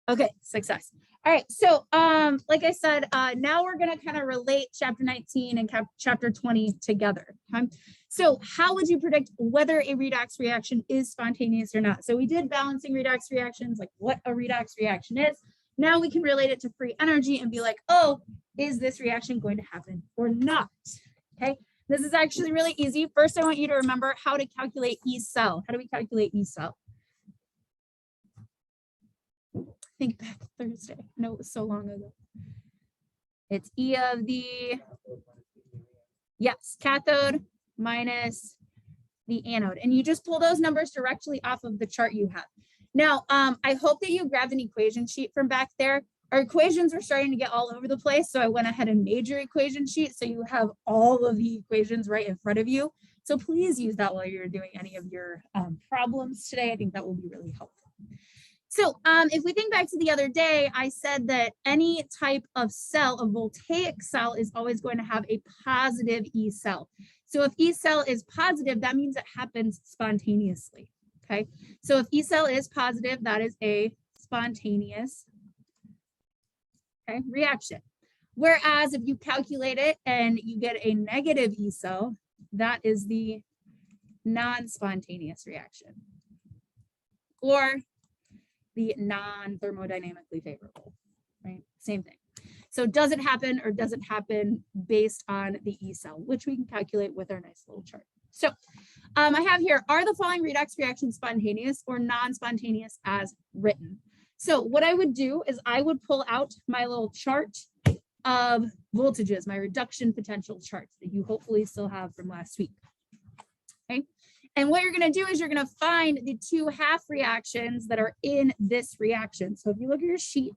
Okay, success. All right, so like I said, now we're gonna kind of relate chapter 19 and chapter 20 together. Okay? So how would you predict whether a redox reaction is spontaneous or not? So we did balancing redox reactions, like what a redox reaction is. Now we can relate it to free energy and be like, oh, is this reaction going to happen or not? Okay, this is actually really easy. First, I want you to remember how to calculate E cell. How do we calculate E cell? Think back Thursday. No, it was so long ago. It's E of the, yes, cathode minus the anode. And you just pull those numbers directly off of the chart you have. Now, I hope that you grabbed an equation sheet from back there. Our equations are starting to get all over the place. So I went ahead and made your equation sheet so you have all of the equations right in front of you. So please use that while you're doing any of your problems today. I think that will be really helpful. So if we think back to the other day, I said that any type of cell, a voltaic cell, is always going to have a positive E cell. So if E cell is positive, that means it happens spontaneously, okay? So if E cell is positive, that is a spontaneous, okay, reaction. Whereas if you calculate it and you get a negative E cell, that is the non-spontaneous reaction, or the non-thermodynamically favorable, right? Same thing. So does it happen or doesn't happen based on the E cell, which we can calculate with our nice little chart. So I have here, are the following redox reactions spontaneous or non-spontaneous as written? So what I would do is I would pull out my little chart of voltages, my reduction potential charts that you hopefully still have from last week, okay? And what you're going to do is you're going to find the two half reactions that are in this reaction. So if you look at your sheet,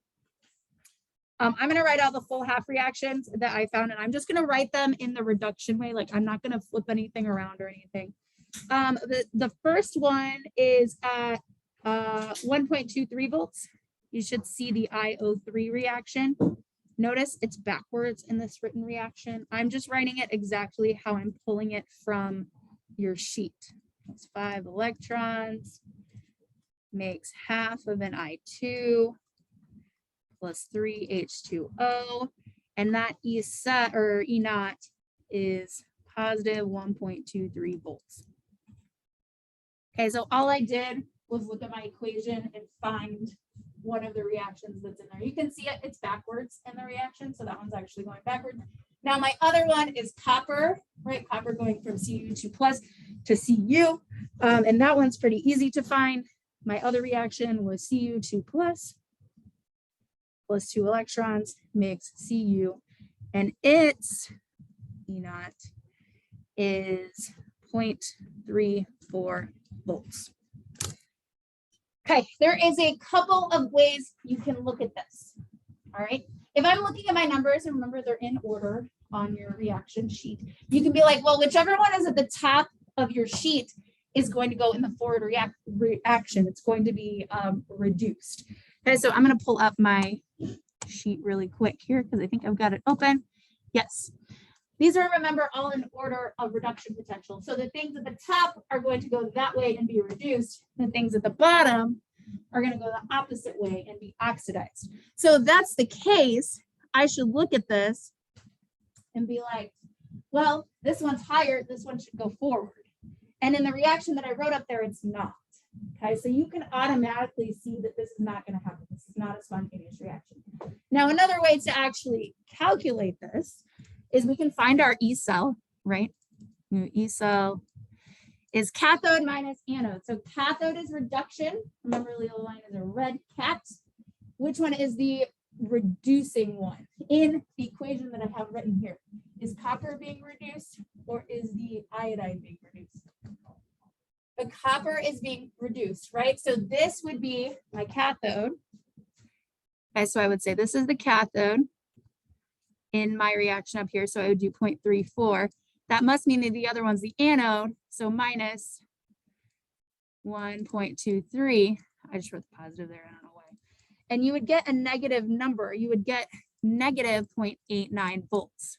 I'm going to write out the full half reactions that I found, and I'm just going to write them in the reduction way. Like I'm not going to flip anything around or anything. The first one is at 1.23 volts. You should see the IO3 reaction. Notice it's backwards in this written reaction. I'm just writing it exactly how I'm pulling it from your sheet. That's 5 electrons, makes half of an I2 plus 3 H2O, and that E set or E naught is positive 1.23 volts. Okay, so all I did was look at my equation and find one of the reactions that's in there. You can see it, it's backwards in the reaction, so that one's actually going backwards. Now my other one is copper, right? Copper going from Cu2 plus to Cu, and that one's pretty easy to find. My other reaction was Cu2 plus 2 electrons makes Cu, and its E naught is 0.34 volts. Okay, there is a couple of ways you can look at this. All right, if I'm looking at my numbers, and remember they're in order on your reaction sheet, you can be like, well, whichever one is at the top of your sheet is going to go in the forward reaction. It's going to be reduced. Okay, so I'm going to pull up my sheet really quick here because I think I've got it open. Yes, these are, remember, all in order of reduction potential. So the things at the top are going to go that way and be reduced. The things at the bottom are going to go the opposite way and be oxidized. So if that's the case, I should look at this and be like, well, this one's higher, this one should go forward. And in the reaction that I wrote up there, it's not. Okay, so you can automatically see that this is not going to happen. This is not a spontaneous reaction. Now, another way to actually calculate this is we can find our E cell, right? E cell is cathode minus anode. So cathode is reduction. Remember, Leo line is a red cat. Which one is the reducing one? In the equation that I have written here, is copper being reduced or is the iodine being reduced? The copper is being reduced, right? So this would be my cathode. Okay, so I would say this is the cathode in my reaction up here. So I would do 0.34. That must mean that the other one's the anode. So minus 1.23. I just wrote the positive there. I don't know why. And you would get a negative number. You would get negative 0.89 volts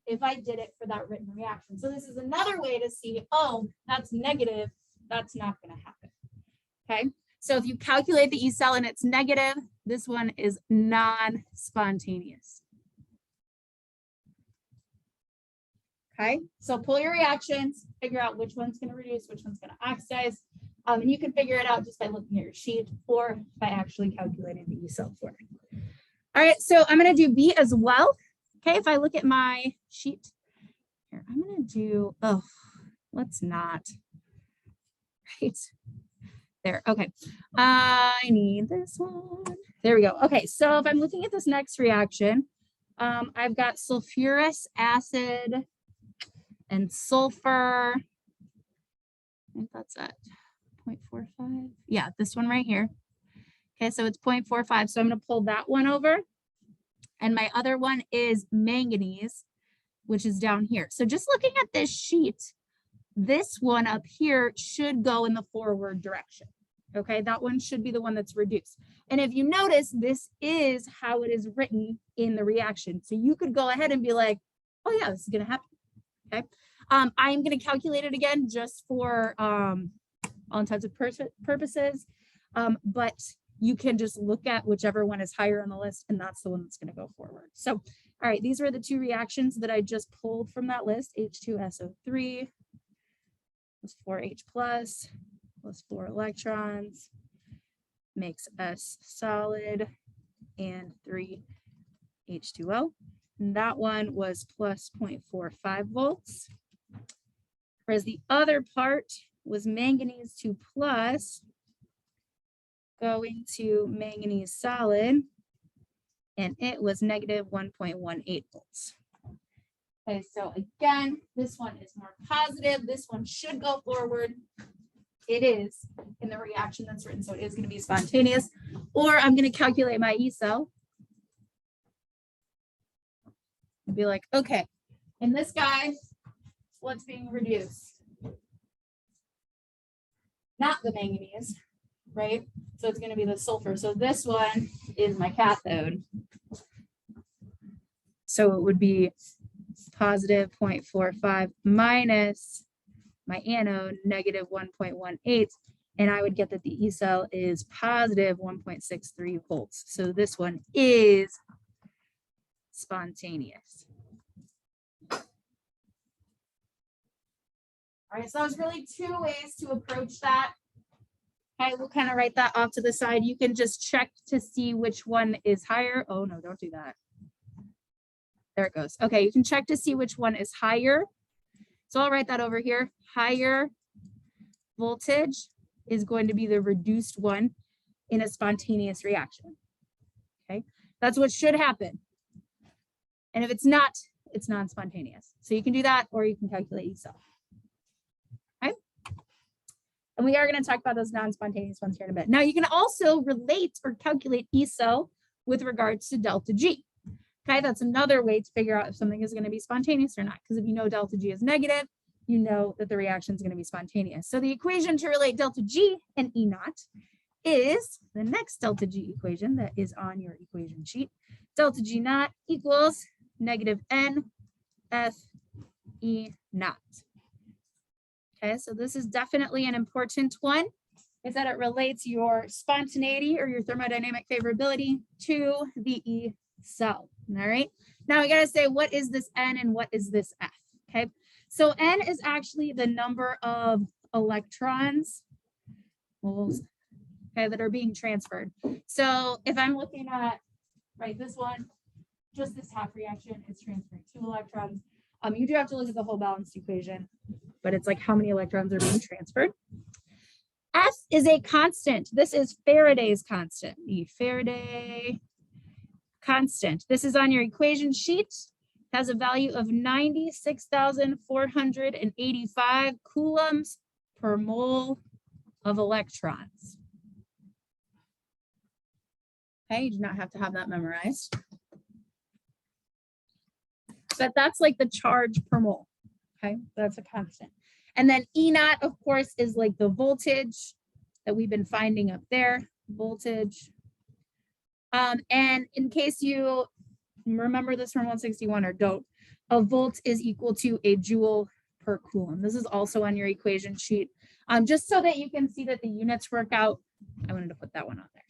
if I did it for that written reaction. So this is another way to see, oh, that's negative. That's not going to happen. Okay. So if you calculate the E cell and it's negative, this one is non-spontaneous. Okay, so pull your reactions, figure out which one's going to reduce, which one's going to oxidize. And you can figure it out just by looking at your sheet or by actually calculating the E cell for it. All right, so I'm going to do B as well. Okay, if I look at my sheet here, I'm going to do, oh, let's not. Right there. Okay, I need this one. There we go. Okay, so if I'm looking at this next reaction, I've got sulfurous acid and sulfur. I think that's at 0.45. Yeah, this one right here. Okay, so it's 0.45. So I'm going to pull that one over. And my other one is manganese, which is down here. So just looking at this sheet, this one up here should go in the forward direction. Okay, that one should be the one that's reduced. And if you notice, this is how it is written in the reaction. So you could go ahead and be like, oh yeah, this is going to happen. Okay, I'm going to calculate it again just for all intents and purposes, but you can just look at whichever one is higher on the list, and that's the one that's going to go forward. So, all right, these are the two reactions that I just pulled from that list. H2SO3 plus 4H plus 4 electrons makes S solid and 3 H2O. And that one was plus 0.45 volts. Whereas the other part was manganese 2 plus going to manganese solid, and it was negative 1.18 volts. Okay, so again, this one is more positive. This one should go forward. It is in the reaction that's written, so it is going to be spontaneous. Or I'm going to calculate my E cell. And be like, okay, in this guy, what's being reduced? Not the manganese, right? So it's going to be the sulfur. So this one is my cathode. So it would be positive 0.45 minus my anode, negative 1.18. And I would get that the E cell is positive 1.63 volts. So this one is spontaneous. All right, so there's really two ways to approach that. Okay, we'll kind of write that off to the side. You can just check to see which one is higher. Oh no, don't do that. There it goes. Okay, you can check to see which one is higher. So I'll write that over here. Higher voltage is going to be the reduced one in a spontaneous reaction. Okay, that's what should happen. And if it's not, it's non-spontaneous. So you can do that, or you can calculate E cell. Okay. And we are going to talk about those non-spontaneous ones here in a bit. Now you can also relate or calculate E cell with regards to delta G. Okay, that's another way to figure out if something is going to be spontaneous or not. Because if you know delta G is negative, you know that the reaction is going to be spontaneous. So the equation to relate delta G and E naught is the next delta G equation that is on your equation sheet. Delta G naught equals negative N F E naught. Okay, so this is definitely an important one, is that it relates your spontaneity or your thermodynamic favorability to the E cell. All right, now we got to say, what is this N and what is this F? Okay, so N is actually the number of electrons, okay, that are being transferred. So if I'm looking at, right, this one, just this half reaction is transferring 2 electrons. You do have to look at the whole balanced equation, but it's like how many electrons are being transferred. F is a constant. This is Faraday's constant. The Faraday constant. This is on your equation sheet. It has a value of 96,485 coulombs per mole of electrons. Okay, you do not have to have that memorized. But that's like the charge per mole. Okay, that's a constant. And then E naught, of course, is like the voltage that we've been finding up there, voltage. And in case you remember this from 161 or don't, a volt is equal to a joule per coulomb. This is also on your equation sheet, just so that you can see that the units work out I wanted to put that one on there.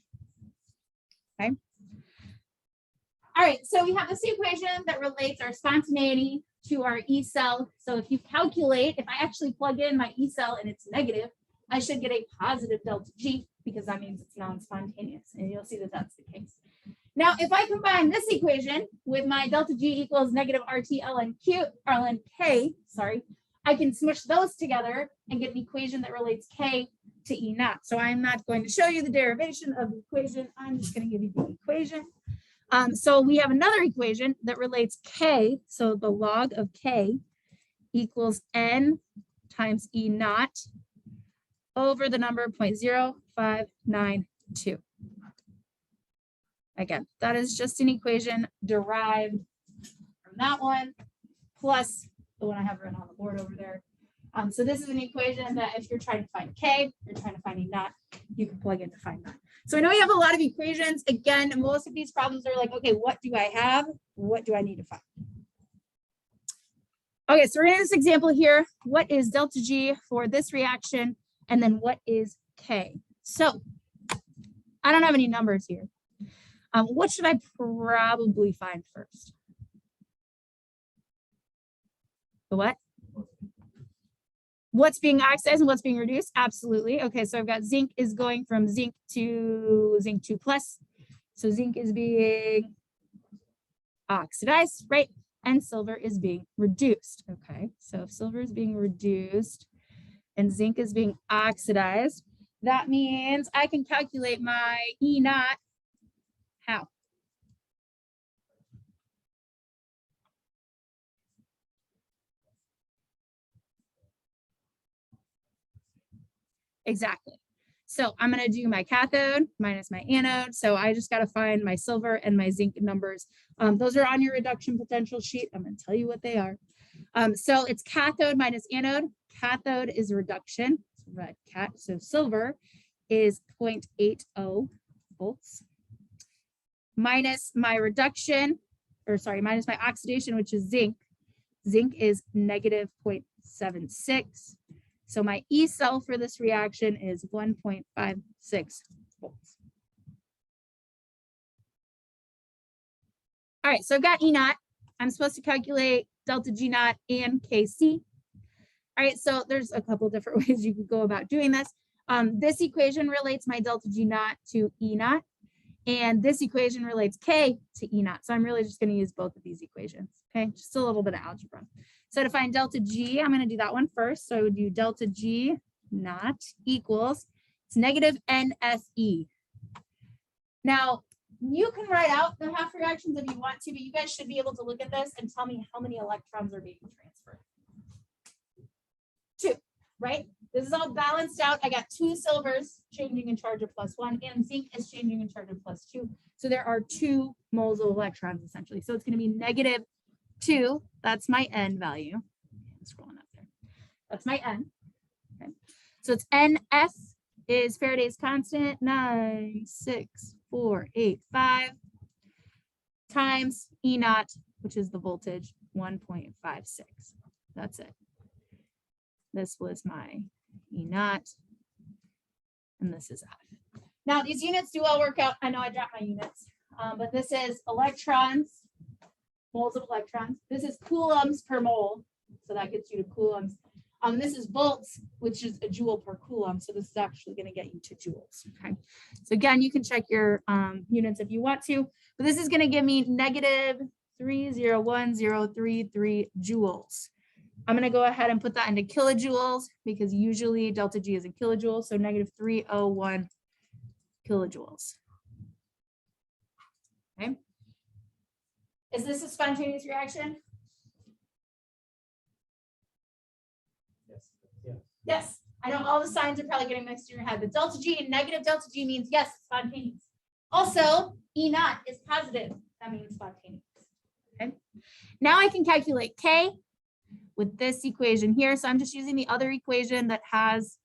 Okay. All right, so we have this equation that relates our spontaneity to our E cell. So if you calculate, if I actually plug in my E cell and it's negative, I should get a positive delta G because that means it's non-spontaneous. And you'll see that that's the case. Now, if I combine this equation with my delta G equals negative RT ln K, I can smush those together and get an equation that relates K to E naught. So I'm not going to show you the derivation of the equation. I'm just going to give you the equation. So we have another equation that relates K. So the log of K equals N times E naught over the number 0.0592. Again, that is just an equation derived from that one, plus the one I have written on the board over there. So this is an equation that if you're trying to find K, you're trying to find E naught, you can plug in to find that. So I know you have a lot of equations. Again, most of these problems are like, okay, what do I have? What do I need to find? Okay, so we're in this example here. What is delta G for this reaction? And then what is K? So I don't have any numbers here. What should I probably find first? The what? What's being oxidized and what's being reduced? Absolutely. Okay, so I've got zinc is going from zinc to zinc 2 plus. So zinc is being oxidized, right? And silver is being reduced. Okay, so if silver is being reduced and zinc is being oxidized, that means I can calculate my E naught. How? Exactly. So I'm going to do my cathode minus my anode. So I just got to find my silver and my zinc numbers. Those are on your reduction potential sheet. I'm going to tell you what they are. So it's cathode minus anode. Cathode is reduction. So silver is 0.80 volts. Minus my reduction, minus my oxidation, which is zinc. Zinc is negative 0.76. So my E cell for this reaction is 1.56 volts. All right, so I've got E naught. I'm supposed to calculate delta G naught and Kc. All right, so there's a couple different ways you could go about doing this. This equation relates my delta G naught to E naught, and this equation relates K to E naught. So I'm really just going to use both of these equations, okay? Just a little bit of algebra. So to find delta G, I'm going to do that one first. So I would do delta G naught equals, it's negative NSE. Now, you can write out the half reactions if you want to, but you guys should be able to look at this and tell me how many electrons are being transferred. 2, right? This is all balanced out. I got 2 silvers changing in charge of +1 and zinc is changing in charge of +2. So there are 2 moles of electrons essentially. So it's going to be negative 2. That's my N value. I'm scrolling up there. That's my N. Okay. So it's NF is Faraday's constant 96485 times E naught, which is the voltage 1.56. That's it. This was my E naught, and this is F. Now these units do all work out. I know I dropped my units, but this is electrons, moles of electrons. This is coulombs per mole, so that gets you to coulombs. This is volts, which is a joule per coulomb. So this is actually going to get you to joules. Okay. So again, you can check your units if you want to, but this is going to give me negative 301,033 joules. I'm going to go ahead and put that into kilojoules because usually delta G is in kilojoules. So negative 301 kilojoules. Okay. Is this a spontaneous reaction? Yes, I know all the signs are probably getting mixed in your head, but delta G and negative delta G means yes, spontaneous. Also, E naught is positive. That means spontaneous. Okay. Now I can calculate K with this equation here. So I'm just using the other equation that has,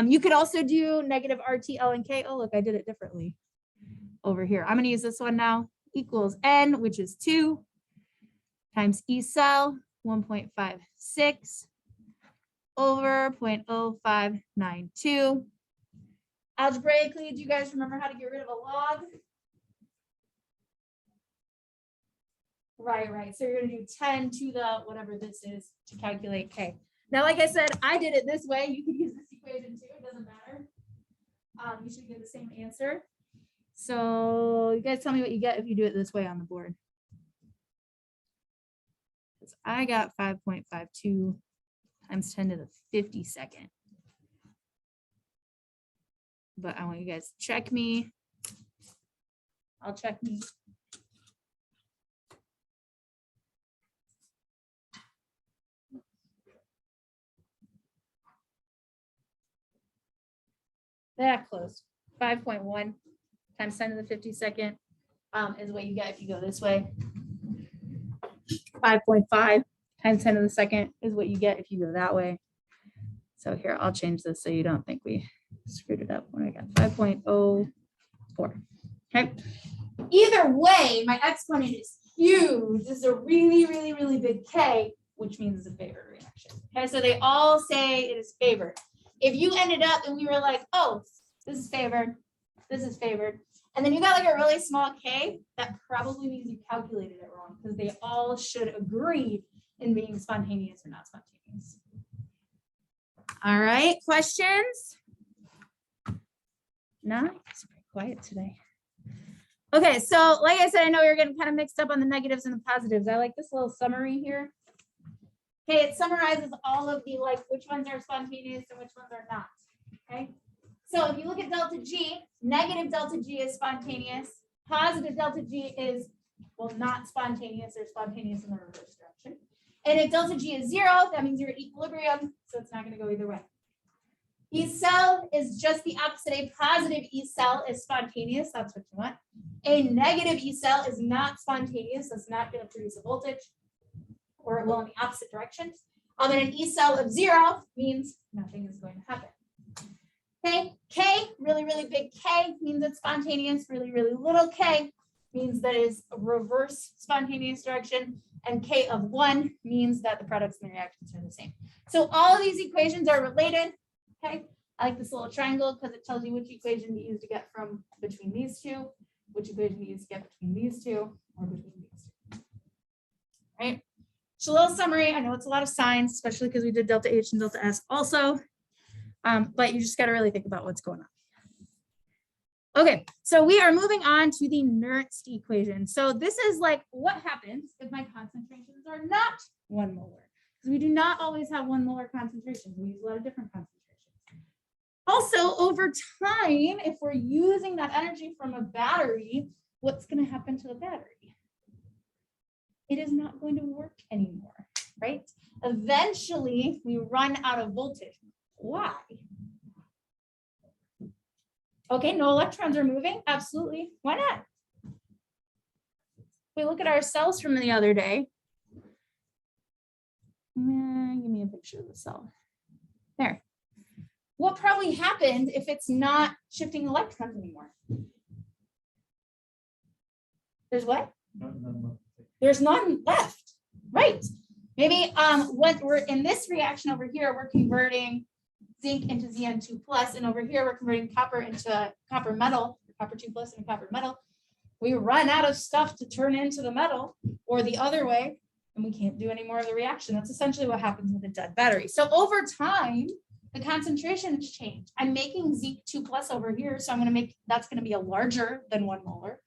you could also do negative RT ln K. Oh, look, I did it differently over here. I'm going to use this one now. Equals N, which is 2 times E cell 1.56 over 0.0592 Algebraically, do you guys remember how to get rid of a log? Right. So you're going to do 10 to the whatever this is to calculate K. Now, like I said, I did it this way. You could use this equation too. It doesn't matter. You should get the same answer. So you guys tell me what you get if you do it this way on the board. I got 5.52 times 10 to the 52nd. But I want you guys to check me. I'll check me. That close. 5.1 times 10 to the 52nd is what you get if you go this way. 5.5 times 10 to the second is what you get if you go that way. So here, I'll change this so you don't think we screwed it up. When I got 5.04. Okay. Either way, my exponent is huge. This is a really big K, which means it's a favored reaction. Okay, so they all say it is favored. If you ended up and we were like, oh, this is favored, and then you got like a really small K, that probably means you calculated it wrong because they all should agree in being spontaneous or not spontaneous. All right, questions? Nice, pretty quiet today. Okay, so like I said, I know you're getting kind of mixed up on the negatives and the positives. I like this little summary here. Okay, it summarizes all of the like which ones are spontaneous and which ones are not. Okay, so if you look at delta G, negative delta G is spontaneous. Positive delta G is, well, not spontaneous or spontaneous in the reverse direction. And if delta G is 0, that means you're at equilibrium, so it's not going to go either way. E cell is just the opposite. A positive E cell is spontaneous. That's what you want. A negative E cell is not spontaneous. It's not going to produce a voltage, or it will in the opposite direction. And an E cell of 0 means nothing is going to happen. Okay, K, really big K means it's spontaneous. Really little K means that is a reverse spontaneous direction. And K of 1 means that the products and the reactions are the same. So all of these equations are related. Okay, I like this little triangle because it tells you which equation to use to get from between these two, which equation to use to get between these two, or between these two. Right? So a little summary. I know it's a lot of signs, especially because we did delta H and delta S also. But you just got to really think about what's going on. Okay, so we are moving on to the Nernst equation. So this is like what happens if my concentrations are not 1 molar. Because we do not always have 1 molar concentrations. We use a lot of different concentrations. Also, over time, if we're using that energy from a battery, what's going to happen to the battery? It is not going to work anymore, right? Eventually, we run out of voltage. Why? Okay, no electrons are moving. Absolutely. Why not? We look at our cells from the other day. Give me a picture of the cell. There. What probably happened if it's not shifting electrons anymore? There's what? There's none left. Right. Maybe what we're in this reaction over here, we're converting zinc into Zn2+, and over here we're converting copper into copper metal, copper 2+ into copper metal. We run out of stuff to turn into the metal, or the other way, and we can't do any more of the reaction. That's essentially what happens with a dead battery. So over time, the concentrations change. I'm making zinc 2+ over here, so I'm going to make, that's going to be a larger than 1 molar.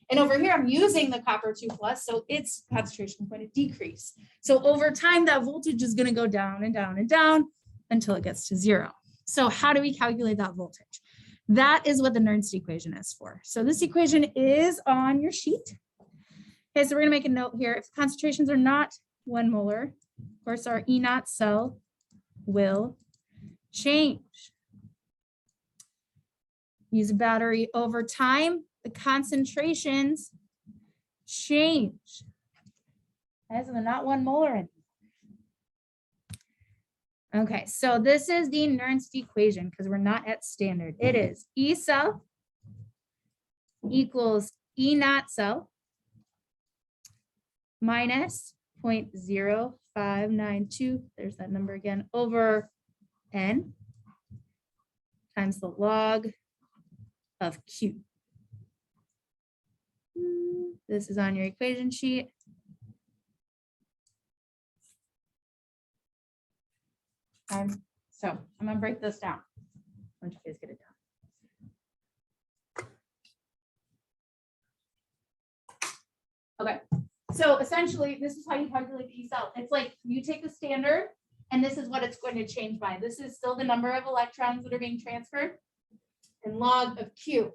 And over here, I'm using the copper 2+, so its concentration is going to decrease. So over time, that voltage is going to go down and down and down until it gets to 0. So how do we calculate that voltage? That is what the Nernst equation is for. So this equation is on your sheet. Okay, so we're going to make a note here. If concentrations are not 1 molar, of course, our E naught cell will change. Use a battery over time, the concentrations change. As we're not 1 molar anymore. Okay, so this is the Nernst equation because we're not at standard. It is E cell equals E naught cell minus 0.0592, there's that number again, over N times the log of Q. This is on your equation sheet. Okay, so I'm gonna break this down once you guys get it done. Okay, so essentially this is how you calculate the E cell. It's like you take the standard and this is what it's going to change by. This is still the number of electrons that are being transferred and log of Q.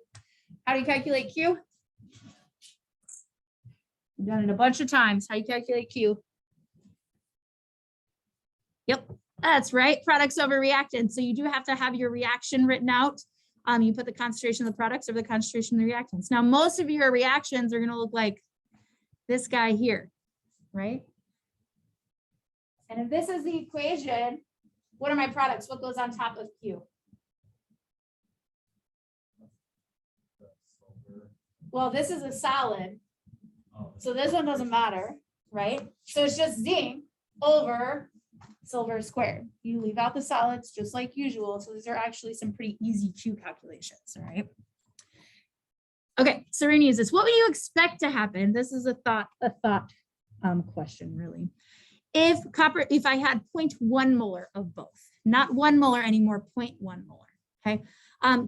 How do you calculate Q? We've done it a bunch of times. How do you calculate Q? Yep, that's right. Products over reactants. So you do have to have your reaction written out. You put the concentration of the products over the concentration of the reactants. Now, most of your reactions are going to look like this guy here, right? And if this is the equation, what are my products? What goes on top of Q? Well, this is a solid. So this one doesn't matter, right? So it's just zinc over silver squared. You leave out the solids just like usual. So these are actually some pretty easy Q calculations, all right? Okay, so we're gonna use this. What would you expect to happen? This is a thought question, really. If I had 0.1 molar of both, not 1 molar anymore, 0.1 molar, okay?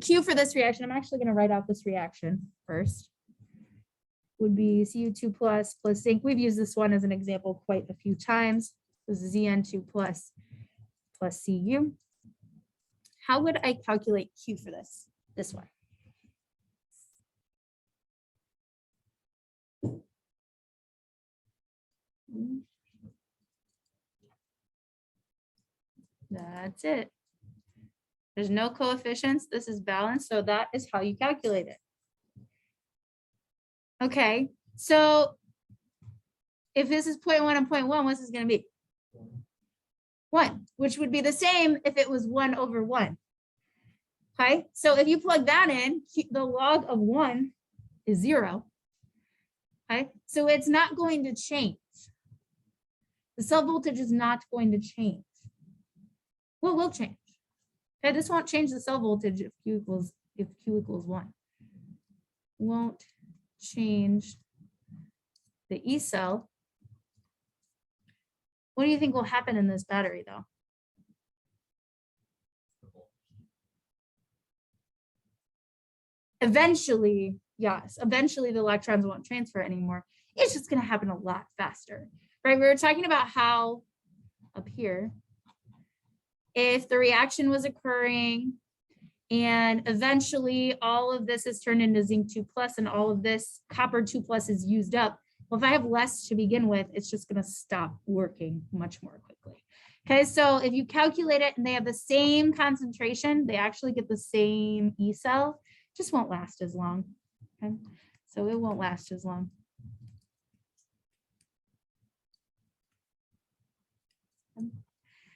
Q for this reaction, I'm actually gonna write out this reaction first. Would be Cu2 plus zinc. We've used this one as an example quite a few times. This is Zn2 plus Cu. How would I calculate Q for this? This way. That's it. There's no coefficients. This is balanced. So that is how you calculate it. Okay, so if this is 0.1 and 0.1, what's this going to be? 1, which would be the same if it was 1 over 1. Okay, so if you plug that in, the log of 1 is 0. Okay, so it's not going to change. The cell voltage is not going to change. What will change? Okay, this won't change the cell voltage if Q equals 1. Won't change the E cell. What do you think will happen in this battery though? Eventually, yes, eventually the electrons won't transfer anymore. It's just going to happen a lot faster, right? We were talking about how up here, if the reaction was occurring and eventually all of this is turned into zinc 2 plus and all of this copper 2 plus is used up. Well, if I have less to begin with, it's just going to stop working much more quickly. Okay, so if you calculate it and they have the same concentration, they actually get the same E cell, just won't last as long. Okay, so it won't last as long.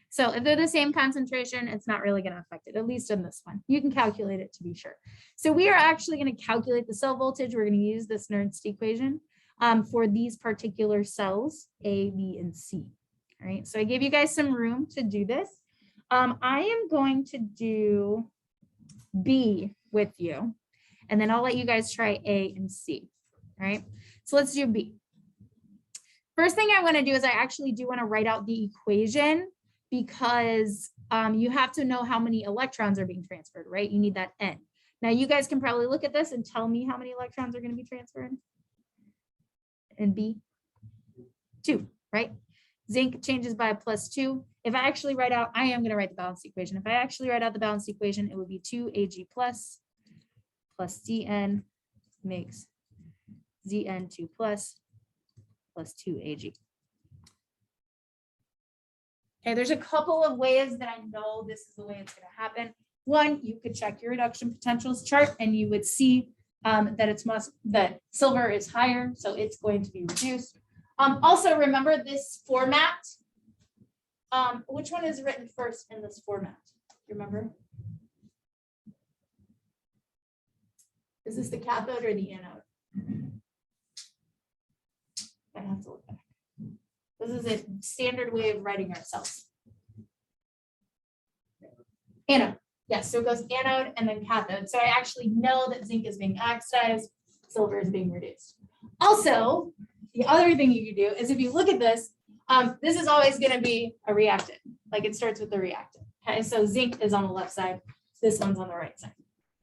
So if they're the same concentration, it's not really going to affect it, at least in this one. You can calculate it to be sure. So we are actually going to calculate the cell voltage. We're going to use this Nernst equation for these particular cells, A, B, and C. All right, so I gave you guys some room to do this. I am going to do B with you, and then I'll let you guys try A and C. All right, so let's do B. First thing I want to do is I actually do want to write out the equation because you have to know how many electrons are being transferred, right? You need that N. Now you guys can probably look at this and tell me how many electrons are going to be transferred. And B, 2, right? Zinc changes by +2. If I actually write out, I am going to write the balanced equation. If I actually write out the balanced equation, it would be 2Ag plus Zn makes Zn2 plus 2Ag. Okay, there's a couple of ways that I know this is the way it's going to happen. One, you could check your reduction potentials chart and you would see that silver is higher, so it's going to be reduced. Also, remember this format. Which one is written first in this format? Remember? Is this the cathode or the anode? I have to look back. This is a standard way of writing our cells. Anode. Yes, so it goes anode and then cathode. So I actually know that zinc is being oxidized, silver is being reduced. Also, the other thing you can do is if you look at this, this is always going to be a reactant. Like it starts with the reactant. Okay, so zinc is on the left side. This one's on the right side.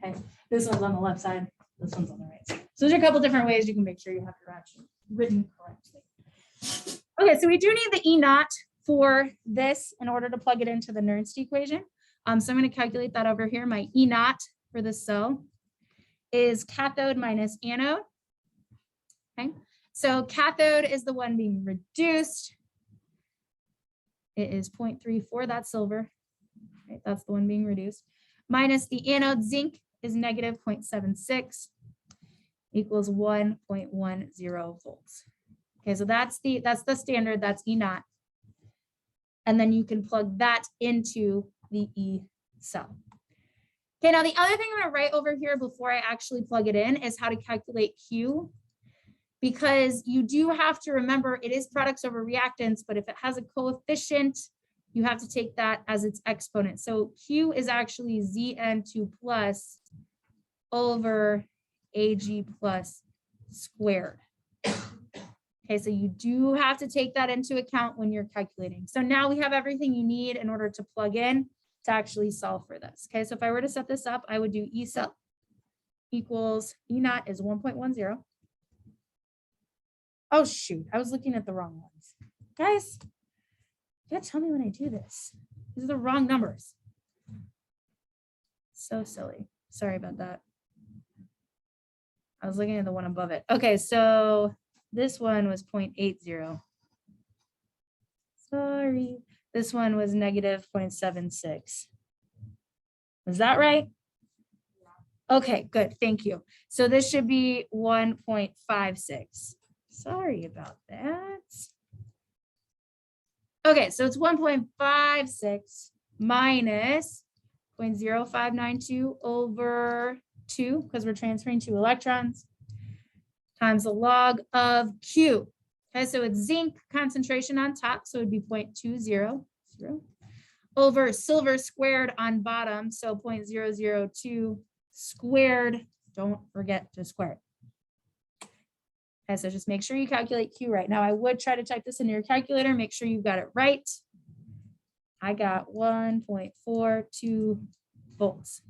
Okay, this one's on the left side. This one's on the right side. So there's a couple different ways you can make sure you have your reaction written correctly. Okay, so we do need the E naught for this in order to plug it into the Nernst equation. So I'm going to calculate that over here. My E naught for this cell is cathode minus anode. Okay, so cathode is the one being reduced. It is 0.34, that's silver. Right, that's the one being reduced. Minus the anode, zinc is negative 0.76 equals 1.10 volts. Okay, so that's the standard, that's E naught. And then you can plug that into the E cell. Okay, now the other thing I'm gonna write over here before I actually plug it in is how to calculate Q, because you do have to remember it is products over reactants, but if it has a coefficient, you have to take that as its exponent. So Q is actually Zn2 plus over Ag plus squared. Okay, so you do have to take that into account when you're calculating. So now we have everything you need in order to plug in to actually solve for this. Okay, so if I were to set this up, I would do E cell equals E naught is 1.10. Oh shoot, I was looking at the wrong ones. Guys, you gotta tell me when I do this. These are the wrong numbers. So silly. Sorry about that. I was looking at the one above it. Okay, so this one was 0.80. Sorry. This one was negative 0.76. Was that right? Okay, good. Thank you. So this should be 1.56. Sorry about that. Okay, so it's 1.56 minus 0.0592 over 2, because we're transferring 2 electrons, times the log of Q. Okay, so it's zinc concentration on top, so it would be 0.200 over silver squared on bottom, so 0.002 squared. Don't forget to square it. Okay, so just make sure you calculate Q right. Now I would try to type this into your calculator, make sure you've got it right. I got 1.42 volts.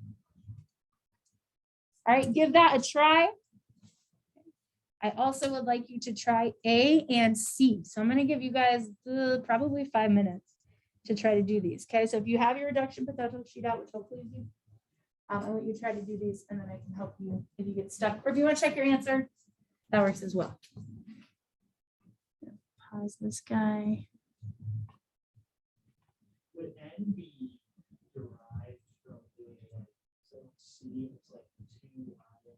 All right, give that a try. I also would like you to try A and C. So I'm going to give you guys probably 5 minutes to try to do these. Okay, so if you have your reduction potential sheet out, which hopefully you do, I want you to try to do these, and then I can help you if you get stuck. Or if you want to check your answer, that works as well. Pause this guy. Would N be derived from doing like, so C is like 2 ion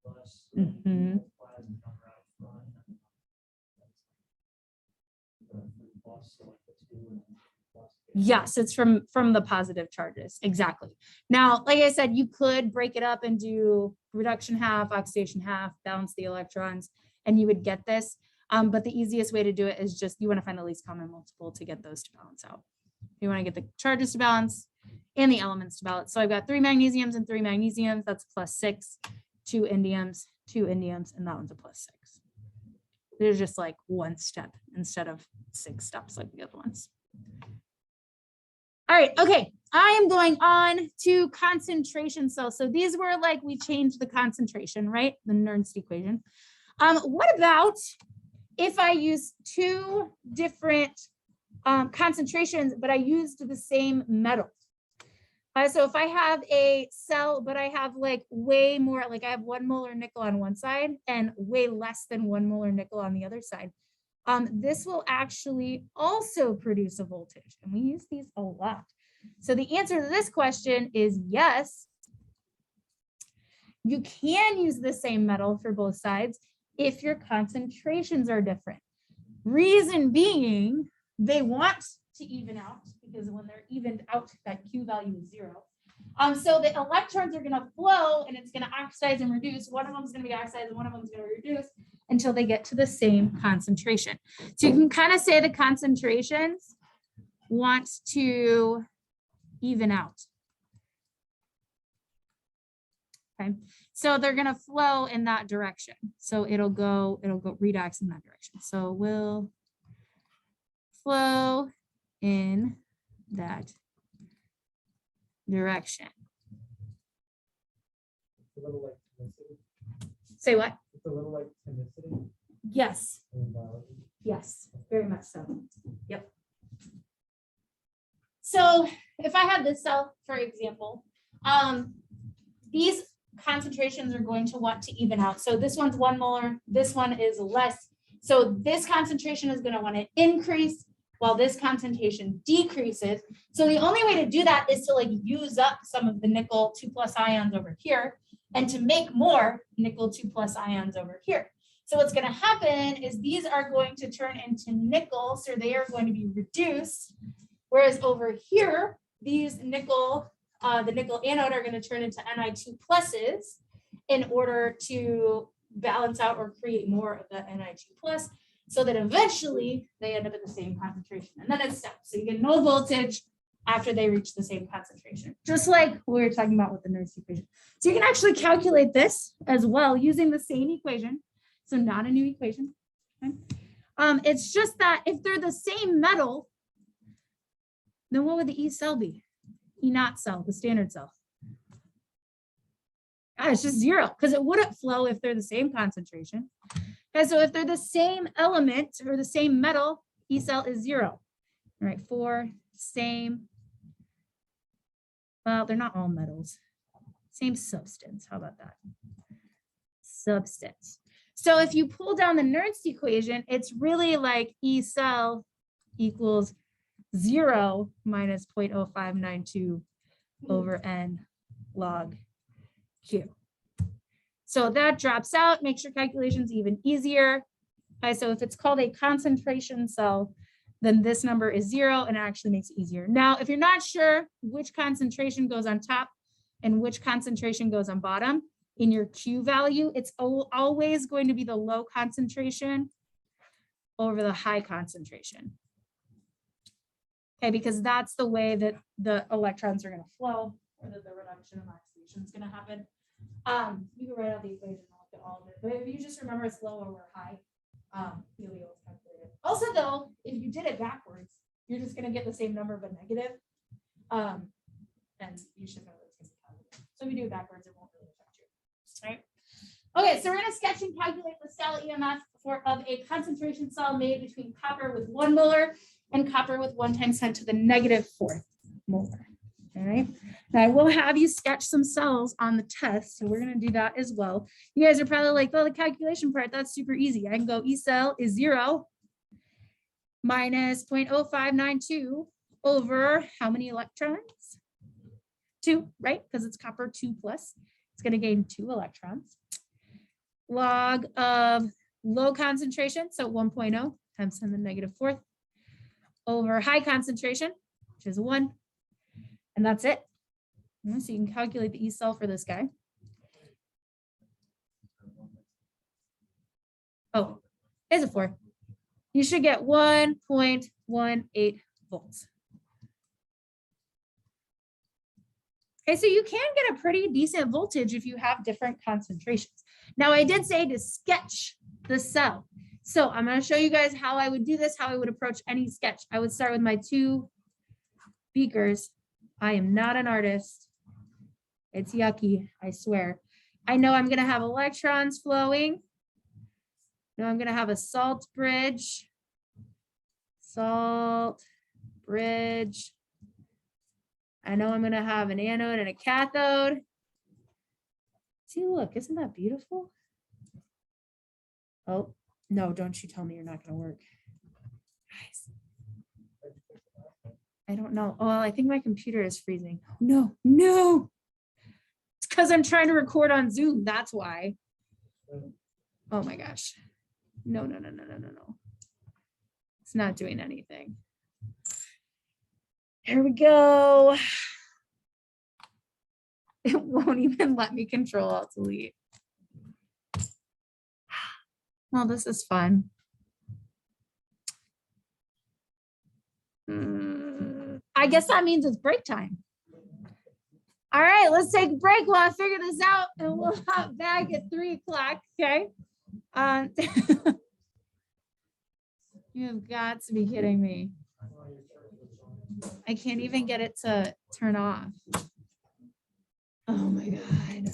plus Mm-hmm. plasma number out front. Plus, so like the 2 and plus. Yes, it's from the positive charges. Exactly. Now, like I said, you could break it up and do reduction half, oxidation half, balance the electrons, and you would get this. But the easiest way to do it is just you want to find the least common multiple to get those to balance out. You want to get the charges to balance and the elements to balance. So I've got 3 magnesiums and 3 magnesiums. That's +6, 2 indiums, 2 indiums, and that one's a +6. There's just like one step instead of 6 steps like the other ones. All right, okay, I am going on to concentration cells. So these were like, we changed the concentration, right? The Nernst equation. What about if I use 2 different concentrations, but I used the same metal? So if I have a cell, but I have like way more, like I have 1 molar nickel on one side and way less than 1 molar nickel on the other side, this will actually also produce a voltage. And we use these a lot. So the answer to this question is yes. You can use the same metal for both sides if your concentrations are different. Reason being, they want to even out, because when they're evened out, that Q value is 0. So the electrons are going to flow and it's going to oxidize and reduce. One of them is going to be oxidized and one of them is going to reduce until they get to the same concentration. So you can kind of say the concentrations want to even out. Okay, so they're gonna flow in that direction. So it'll go redox in that direction. So we'll flow in that direction. It's a little like tonicity. Say what? It's a little like tonicity Yes, in biology. yes, very much so. Yep. So if I had this cell, for example, these concentrations are going to want to even out. So this one's 1 molar, this one is less. So this concentration is going to want to increase while this concentration decreases. So the only way to do that is to like use up some of the nickel 2+ ions over here and to make more nickel 2+ ions over here. So what's going to happen is these are going to turn into nickel, so they are going to be reduced. Whereas over here, these nickel, the nickel anode are going to turn into Ni2+ in order to balance out or create more of the Ni2+, so that eventually they end up at the same concentration. And then it stops. So you get no voltage after they reach the same concentration, just like we were talking about with the Nernst equation. So you can actually calculate this as well using the same equation. So not a new equation. Okay? It's just that if they're the same metal, then what would the E cell be? E naught cell, the standard cell. It's just 0 because it wouldn't flow if they're the same concentration. And so if they're the same element or the same metal, E cell is 0. All right, for same, well, they're not all metals. Same substance. How about that? Substance. So if you pull down the Nernst equation, it's really like E cell equals 0 minus 0.0592 over N log Q. So that drops out, makes your calculations even easier. Okay, so if it's called a concentration cell, then this number is 0 and it actually makes it easier. Now, if you're not sure which concentration goes on top and which concentration goes on bottom, in your Q value, it's always going to be the low concentration over the high concentration. Okay, because that's the way that the electrons are going to flow, or that the reduction and oxidation is going to happen. You can write out the equation and look at all of it, but if you just remember it's low over high, you'll be able to calculate it. Also, though, if you did it backwards, you're just going to get the same number but negative, and you should know that it's going to be positive. So if you do it backwards, it won't really affect you. Right? Okay, so we're going to sketch and calculate the cell EMF of a concentration cell made between copper with 1 molar and copper with 1 × 10⁻⁴ molar. All right. Now I will have you sketch some cells on the test, so we're going to do that as well. You guys are probably like, well, the calculation part, that's super easy. I can go E cell is 0 minus 0.0592 over how many electrons? 2, right? Because it's copper 2+. It's going to gain 2 electrons. Log of low concentration, so 1.0 times 10⁻⁴ over high concentration, which is 1. And that's it. So you can calculate the E cell for this guy. Oh, it's a 4. You should get 1.18 volts. Okay, so you can get a pretty decent voltage if you have different concentrations. Now, I did say to sketch the cell. So I'm going to show you guys how I would do this, how I would approach any sketch. I would start with my 2 beakers. I am not an artist. It's yucky, I swear. I know I'm going to have electrons flowing. No, I'm going to have a salt bridge. Salt bridge. I know I'm going to have an anode and a cathode. See, look, isn't that beautiful? Oh, no, don't you tell me you're not going to work. Guys, I don't know. Oh, I think my computer is freezing. No. It's because I'm trying to record on Zoom. That's why. Oh my gosh. No. It's not doing anything. Here we go. It won't even let me Control Alt Delete. Well, this is fun. I guess that means it's break time. All right, let's take a break while I figure this out, and we'll hop back at 3 o'clock. Okay. You've got to be kidding me. I can't even get it to turn off. Oh my God.